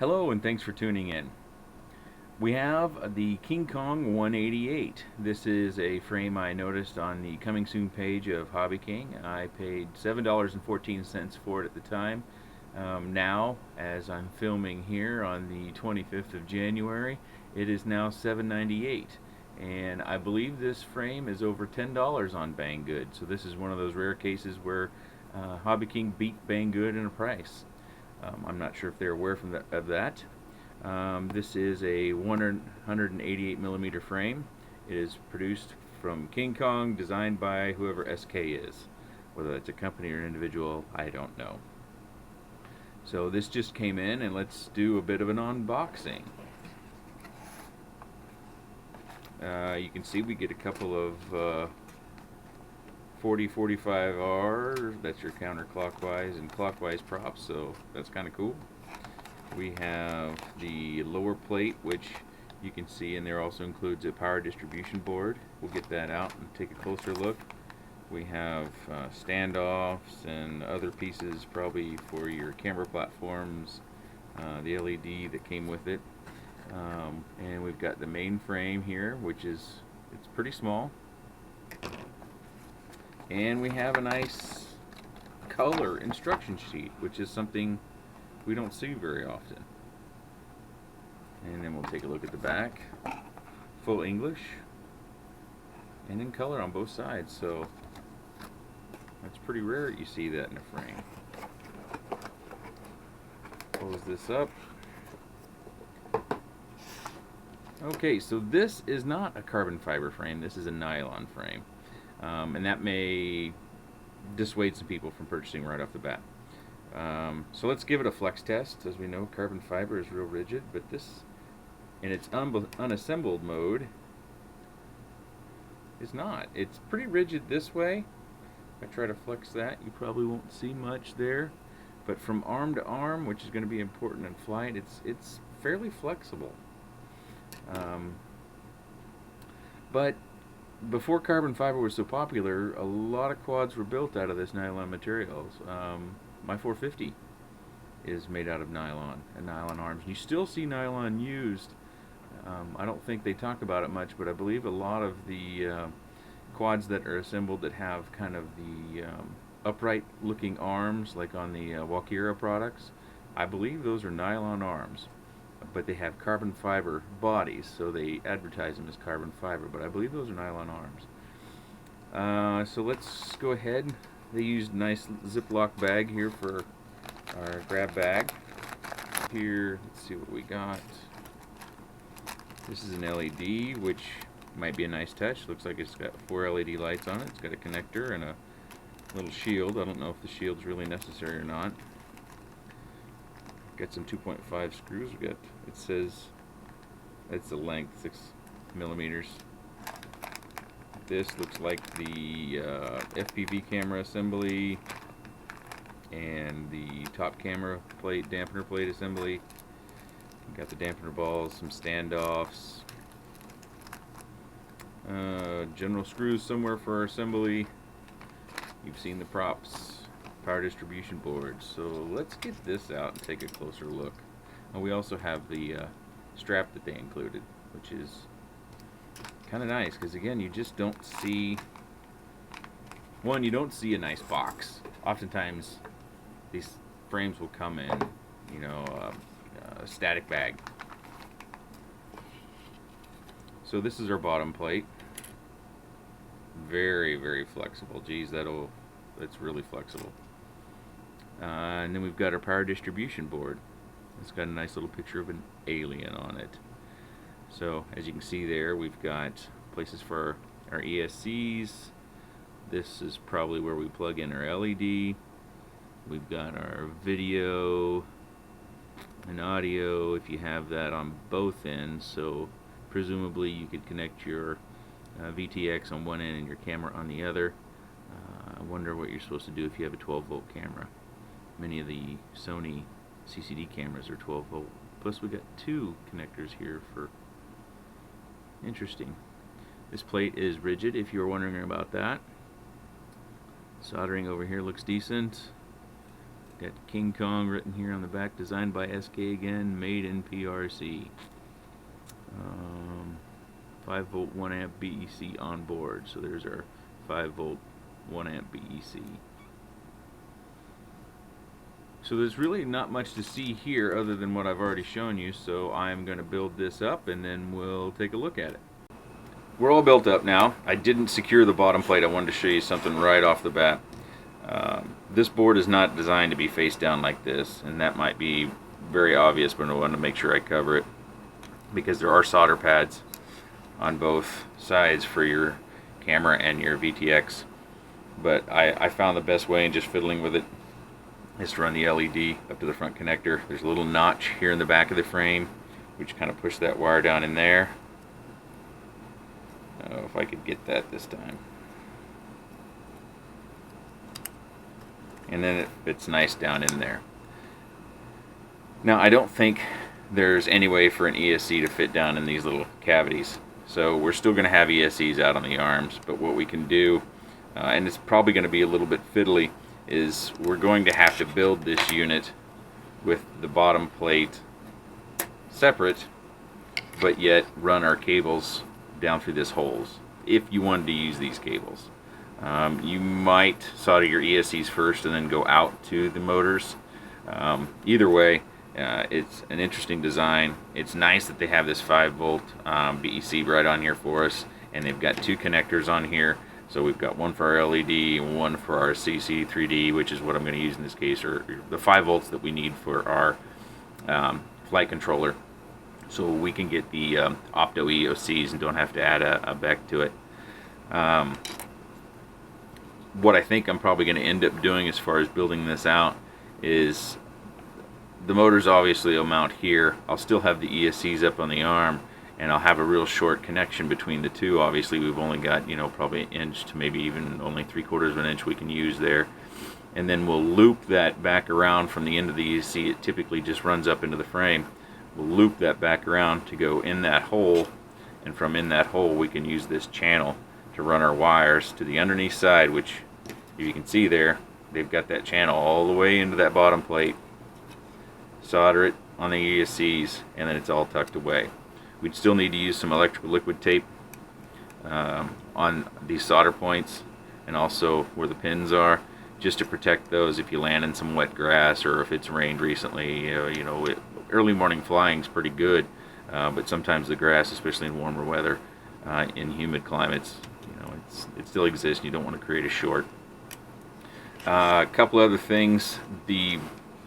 Hello and thanks for tuning in. We have the KingKong 188. This is a frame I noticed on the coming soon page of Hobby King. I paid $7.14 for it at the time. Now, as I'm filming here on the 25th of January, it is now $7.98. And I believe this frame is over $10 on Banggood. So this is one of those rare cases where Hobby King beat Banggood in a price. I'm not sure if they're aware of that. This is a 188 millimeter frame. It is produced from KingKong, designed by whoever SK is. Whether it's a company or an individual, I don't know. So this just came in, and let's do a bit of an unboxing. You can see we get a couple of 40-45R, that's your counterclockwise and clockwise props, so that's kind of cool. We have the lower plate, which you can see, and there also includes a power distribution board. We'll get that out and take a closer look. We have standoffs and other pieces probably for your camera platforms, the LED that came with it. And we've got the main frame here, which is, it's pretty small. And we have a nice color instruction sheet, which is something we don't see very often. And then we'll take a look at the back. Full English and in color on both sides, so that's pretty rare that you see that in a frame. Close this up. Okay, so this is not a carbon fiber frame, this is a nylon frame. And that may dissuade some people from purchasing right off the bat. So let's give it a flex test. As we know, carbon fiber is real rigid, but this, in its unassembled mode, is not. It's pretty rigid this way. If I try to flex that, you probably won't see much there. But from arm to arm, which is going to be important in flight, it's fairly flexible. But before carbon fiber was so popular, a lot of quads were built out of this nylon materials. My 450 is made out of nylon and nylon arms. You still see nylon used. I don't think they talk about it much, but I believe a lot of the quads that are assembled that have kind of the upright looking arms, like on the Walkera products, I believe those are nylon arms. But they have carbon fiber bodies, so they advertise them as carbon fiber, but I believe those are nylon arms. So let's go ahead. They used a nice Ziploc bag here for our grab bag. Here, let's see what we got. This is an LED, which might be a nice touch. Looks like it's got 4 LED lights on it. It's got a connector and a little shield. I don't know if the shield's really necessary or not. Got some 2.5 screws. We got, it says it's the length, 6 millimeters. This looks like the Fpv Camera Assembly and the top camera plate, dampener plate assembly. Got the dampener balls, some standoffs, general screws somewhere for our assembly. You've seen the props, power distribution board. So let's get this out and take a closer look. And we also have the strap that they included, which is kind of nice because, again, you just don't see, you don't see a nice box. Oftentimes these frames will come in, you know, a static bag. So this is our bottom plate. Very, very flexible. Geez, that's really flexible. And then we've got our power distribution board. It's got a nice little picture of an alien on it. So as you can see there, we've got places for our ESCs. This is probably where we plug in our LED. We've got our video and audio, if you have that on both ends. So presumably you could connect your VTX on one end and your camera on the other. I wonder what you're supposed to do if you have a 12-volt camera. Many of the Sony CCD cameras are 12 volt. Plus we got 2 connectors here for, interesting. This plate is rigid, if you're wondering about that. Soldering over here looks decent. Got KingKong written here on the back, designed by SK again, made in PRC. 5 volt 1 amp BEC on board. So there's our 5 volt 1 amp BEC. So there's really not much to see here other than what I've already shown you, so I'm going to build this up and then we'll take a look at it. We're all built up now. I didn't secure the bottom plate. I wanted to show you something right off the bat. This board is not designed to be face down like this, and that might be very obvious, but I want to make sure I cover it because there are solder pads on both sides for your camera and your VTX. But I found the best way in just fiddling with it is to run the LED up to the front connector. There's a little notch here in the back of the frame which kind of push that wire down in there. Oh, if I could get that this time. And then it fits nice down in there. Now I don't think there's any way for an ESC to fit down in these little cavities, so we're still going to have ESCs out on the arms. But what we can do, and it's probably going to be a little bit fiddly, is we're going to have to build this unit with the bottom plate separate, but yet run our cables down through this holes if you wanted to use these cables. You might solder your ESCs first and then go out to the motors. Either way, it's an interesting design. It's nice that they have this 5 volt BEC right on here for us, and they've got 2 connectors on here. So we've got one for our LED and one for our CC3D, which is what I'm going to use in this case, or the 5 volts that we need for our flight controller, so we can get the opto EOCs and don't have to add a BEC to it. What I think I'm probably going to end up doing as far as building this out is the motors obviously will mount here. I'll still have the ESCs up on the arm, and I'll have a real short connection between the two. Obviously we've only got, you know, probably an inch to maybe even only 3/4 of an inch we can use there. And then we'll loop that back around from the end of the ESC. It typically just runs up into the frame. We'll loop that back around to go in that hole, and from in that hole we can use this channel to run our wires to the underneath side, which, if you can see there, they've got that channel all the way into that bottom plate. Solder it on the ESCs, and then it's all tucked away. We'd still need to use some electrical liquid tape on these solder points and also where the pins are, just to protect those if you land in some wet grass or if it's rained recently. Early morning flying is pretty good, but sometimes the grass, especially in warmer weather, in humid climates, it still exists. You don't want to create a short. A couple other things: the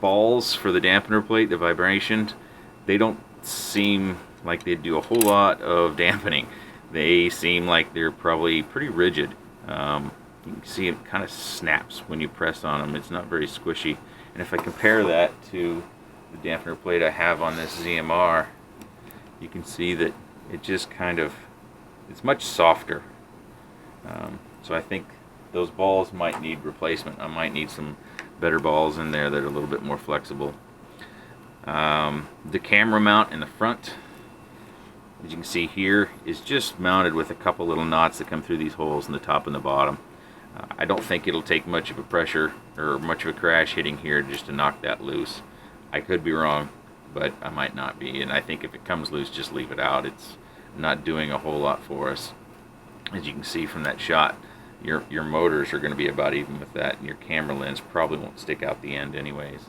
balls for the dampener plate, the vibration, they don't seem like they do a whole lot of dampening. They seem like they're probably pretty rigid. You can see it kind of snaps when you press on them. It's not very squishy. And if I compare that to the dampener plate I have on this ZMR, you can see that it just kind of, it's much softer. So I think those balls might need replacement. I might need some better balls in there that are a little bit more flexible. The camera mount in the front, as you can see here, is just mounted with a couple little knots that come through these holes in the top and the bottom. I don't think it'll take much of a pressure or much of a crash hitting here just to knock that loose. I could be wrong, but I might not be, and I think if it comes loose, just leave it out. It's not doing a whole lot for us. As you can see from that shot, your motors are going to be about even with that, and your camera lens probably won't stick out the end anyways.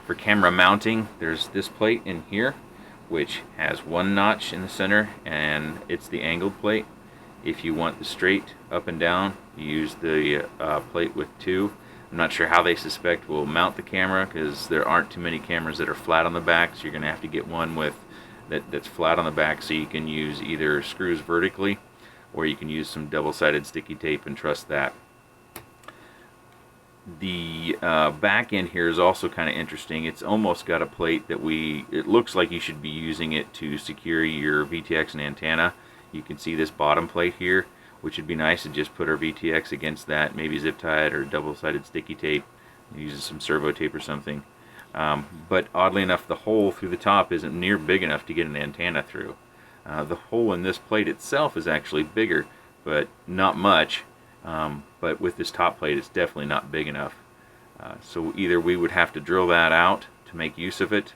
For camera mounting, there's this plate in here, which has one notch in the center, and it's the angled plate. If you want the straight up and down, you use the plate with 2. I'm not sure how they suspect will mount the camera, because there aren't too many cameras that are flat on the back, so you're going to have to get one with that's flat on the back, so you can use either screws vertically or you can use some double-sided sticky tape and trust that. The back end here is also kind of interesting. It's almost got a plate that it looks like you should be using it to secure your VTX and antenna. You can see this bottom plate here, which would be nice to just put our VTX against that, maybe zip tie it or double-sided sticky tape, use some servo tape or something. But oddly enough, the hole through the top isn't near big enough to get an antenna through. The hole in this plate itself is actually bigger, but not much. But with this top plate, it's definitely not big enough. So either we would have to drill that out to make use of it.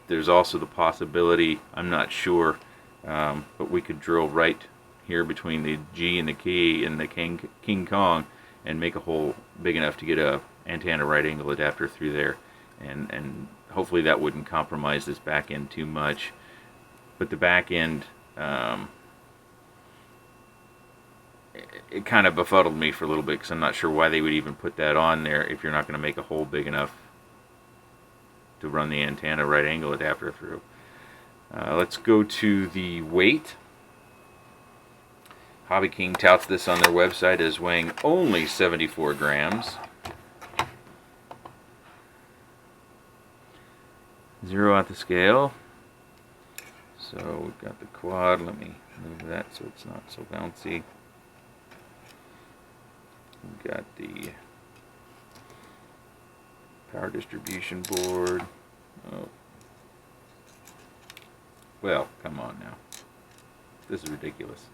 There's also the possibility, I'm not sure, but we could drill right here between the G and the key and the KingKong and make a hole big enough to get a antenna right angle adapter through there, and hopefully that wouldn't compromise this back end too much. But the back end, it kind of befuddled me for a little bit, because I'm not sure why they would even put that on there if you're not going to make a hole big enough to run the antenna right angle adapter through. Let's go to the weight. Hobby King touts this on their website as weighing only 74 grams. 0 at the scale. So we've got the quad. Let me move that so it's not so bouncy. We've got the power distribution board. Oh. Well, come on now. This is ridiculous.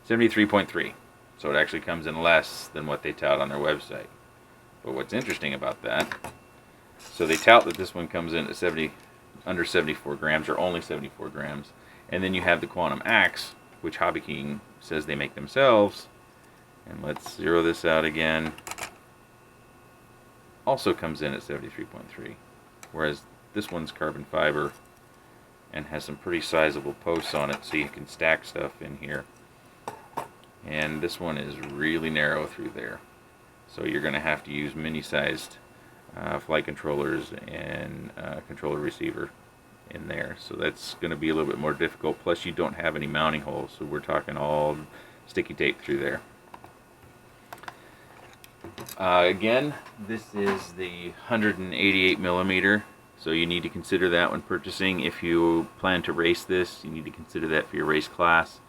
$73.3. So it actually comes in less than what they tout on their website. But what's interesting about that, so they tout that this one comes in at under 74 grams, or only 74 grams. And then you have the Quantum Axe, which Hobby King says they make themselves. And let's zero this out again. Also comes in at 73.3. Whereas this one's carbon fiber and has some pretty sizable posts on it, so you can stack stuff in here. And this one is really narrow through there. So you're going to have to use mini-sized flight controllers and controller receiver in there. So that's going to be a little bit more difficult. Plus you don't have any mounting holes, so we're talking all sticky tape through there. Again, this is the 188 millimeter, so you need to consider that when purchasing. If you plan to race this, you need to consider that for your race class.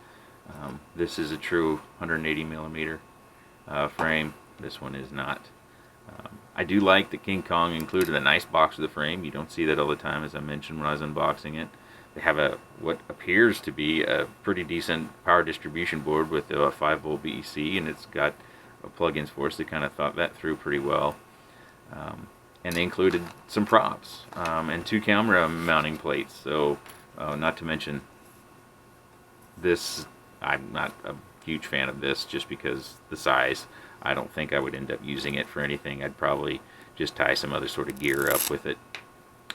This is a true 180 millimeter frame. This one is not. I do like that KingKong included a nice box of the frame. You don't see that all the time, as I mentioned when I was unboxing it. They have what appears to be a pretty decent power distribution board with a 5-volt BEC, and it's got plug-ins for us. They kind of thought that through pretty well. And they included some props and 2 camera mounting plates. So not to mention this, I'm not a huge fan of this just because the size. I don't think I would end up using it for anything. I'd probably just tie some other sort of gear up with it.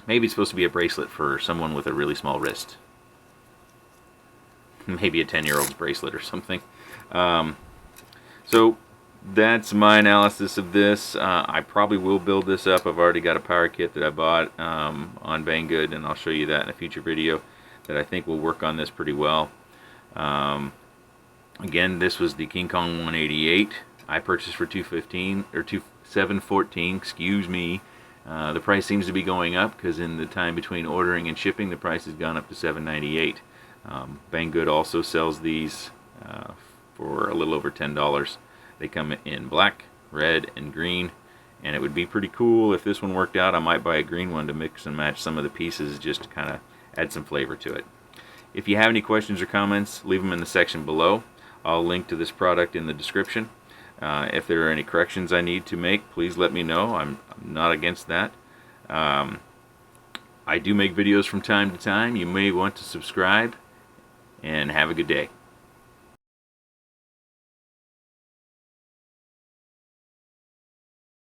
Maybe it's supposed to be a bracelet for someone with a really small wrist. Maybe a 10-year-old's bracelet or something. So that's my analysis of this. I probably will build this up. I've already got a power kit that I bought on Banggood, and I'll show you that in a future video, that I think will work on this pretty well. Again, this was the KingKong 188. I purchased for $215 or $714. Excuse me. The price seems to be going up because in the time between ordering and shipping, the price has gone up to $7.98. Banggood also sells these for a little over $10. They come in black, red, and green, and it would be pretty cool if this one worked out. I might buy a green one to mix and match some of the pieces just to kind of add some flavor to it. If you have any questions or comments, leave them in the section below. I'll link to this product in the description. If there are any corrections I need to make, please let me know. I'm not against that. I do make videos from time to time. You may want to subscribe, and have a good day.